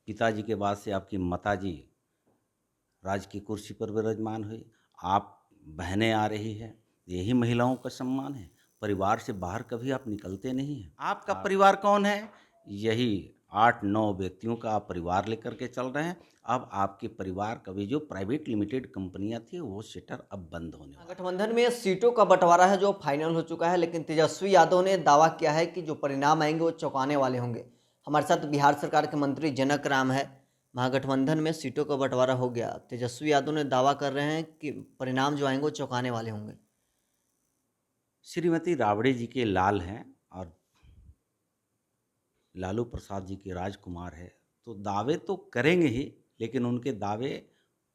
पिताजी के बाद से आपकी माताजी राज की कुर्सी पर विराजमान हुई। आप बहनें आ रही हैं, यही महिलाओं का सम्मान है। परिवार से बाहर कभी आप निकलते नहीं हैं। आपका परिवार कौन है? यही 8-9 व्यक्तियों का आप परिवार लेकर के चल रहे हैं। अब आपके परिवार का भी जो प्राइवेट लिमिटेड कंपनियां थी वो शटर अब बंद होने वाला है। गठबंधन में सीटों का बंटवारा है जो फाइनल हो चुका है, लेकिन तेजस्वी यादव ने दावा किया है कि जो परिणाम आएंगे वो चौंकाने वाले होंगे। हमारे साथ बिहार सरकार के मंत्री जनक राम है। महागठबंधन में सीटों का बंटवारा हो गया, तेजस्वी यादव ने दावा कर रहे हैं कि परिणाम जो आएंगे वो चौंकाने वाले होंगे। श्रीमती राबड़े जी के लाल हैं और लालू प्रसाद जी के राजकुमार है, तो दावे तो करेंगे ही, लेकिन उनके दावे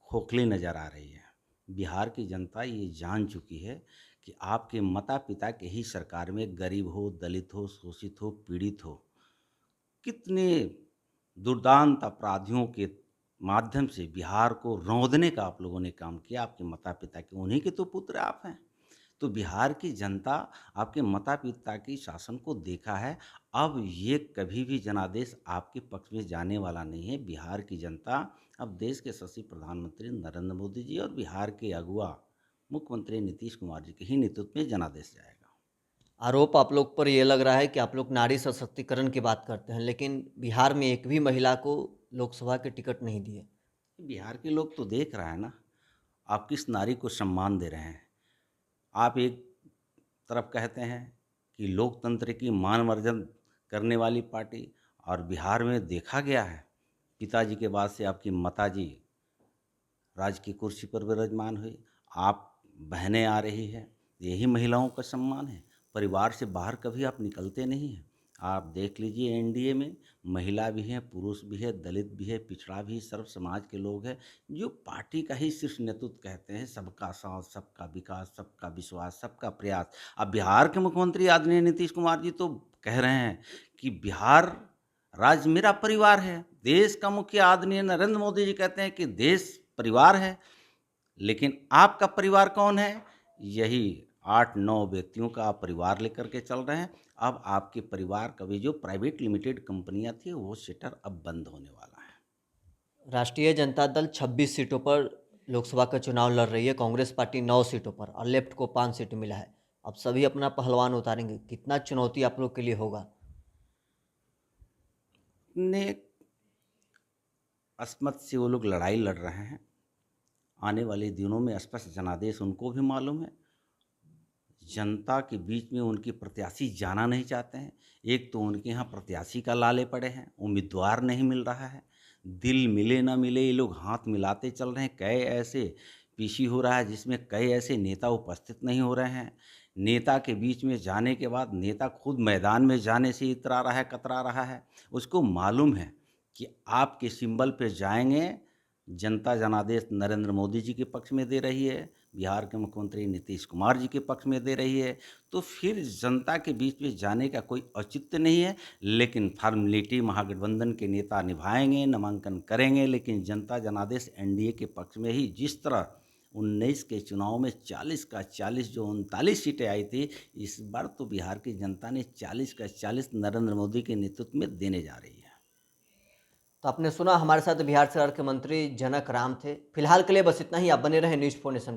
खोखले नज़र आ रही है। बिहार की जनता ये जान चुकी है कि आपके माता पिता के ही सरकार में गरीब हो, दलित हो, शोषित हो, पीड़ित हो, कितने दुर्दांत अपराधियों के माध्यम से बिहार को रौंदने का आप लोगों ने काम किया। आपके माता पिता के, उन्हीं के तो पुत्र आप हैं। तो बिहार की जनता आपके माता पिता की शासन को देखा है। अब ये कभी भी जनादेश आपके पक्ष में जाने वाला नहीं है। बिहार की जनता अब देश के यशस्वी प्रधानमंत्री नरेंद्र मोदी जी और बिहार के अगुवा मुख्यमंत्री नीतीश कुमार जी के ही नेतृत्व में जनादेश जाएगा। आरोप आप लोग पर ये लग रहा है कि आप लोग नारी सशक्तिकरण की बात करते हैं, लेकिन बिहार में एक भी महिला को लोकसभा के टिकट नहीं दिए। बिहार के लोग तो देख रहा है ना, आप किस नारी को सम्मान दे रहे हैं। आप एक तरफ कहते हैं कि लोकतंत्र की मान वर्जन करने वाली पार्टी, और बिहार में देखा गया है पिताजी के बाद से आपकी माताजी राज की कुर्सी पर विराजमान हुई। आप बहनें आ रही हैं, यही महिलाओं का सम्मान है। परिवार से बाहर कभी आप निकलते नहीं हैं। आप देख लीजिए, एनडीए में महिला भी हैं, पुरुष भी है, दलित भी है, पिछड़ा भी, सर्व समाज के लोग हैं, जो पार्टी का ही शीर्ष नेतृत्व कहते हैं, सबका साथ, सबका विकास, सबका विश्वास, सबका प्रयास। अब बिहार के मुख्यमंत्री आदरणीय नीतीश कुमार जी तो कह रहे हैं कि बिहार राज्य मेरा परिवार है। देश का मुखिया आदरणीय नरेंद्र मोदी जी कहते हैं कि देश परिवार है, लेकिन आपका परिवार कौन है? यही 8-9 व्यक्तियों का आप परिवार लेकर के चल रहे हैं। अब आपके परिवार का भी जो प्राइवेट लिमिटेड कंपनियां थी वो शटर अब बंद होने वाला है। राष्ट्रीय जनता दल 26 सीटों पर लोकसभा का चुनाव लड़ रही है, कांग्रेस पार्टी 9 सीटों पर और लेफ्ट को 5 सीट मिला है। अब सभी अपना पहलवान उतारेंगे, कितना चुनौती आप लोग के लिए होगा? ने अस्मत से वो लोग लड़ाई लड़ रहे हैं। आने वाले दिनों में स्पष्ट जनादेश उनको भी मालूम है। जनता के बीच में उनके प्रत्याशी जाना नहीं चाहते हैं। एक तो उनके यहाँ प्रत्याशी का लाले पड़े हैं, उम्मीदवार नहीं मिल रहा है। दिल मिले ना मिले, ये लोग हाथ मिलाते चल रहे हैं। कई ऐसे पीसी हो रहा है जिसमें कई ऐसे नेता उपस्थित नहीं हो रहे हैं। नेता के बीच में जाने के बाद नेता खुद मैदान में जाने से इतरा रहा है, कतरा रहा है। उसको मालूम है कि आपके सिंबल पे जाएंगे, जनता जनादेश नरेंद्र मोदी जी के पक्ष में दे रही है, बिहार के मुख्यमंत्री नीतीश कुमार जी के पक्ष में दे रही है, तो फिर जनता के बीच में जाने का कोई औचित्य नहीं है। लेकिन फॉर्मेलिटी महागठबंधन के नेता निभाएंगे, नामांकन करेंगे, लेकिन जनता जनादेश एनडीए के पक्ष में ही। जिस तरह 19 के चुनाव में 40 का 40 जो 39 सीटें आई थी, इस बार तो बिहार की जनता ने 40 का 40 नरेंद्र मोदी के नेतृत्व में देने जा रही है। तो आपने सुना, हमारे साथ बिहार सरकार के मंत्री जनक राम थे। फिलहाल के लिए बस इतना ही। आप बने रहें न्यूज़ 4 नेशन।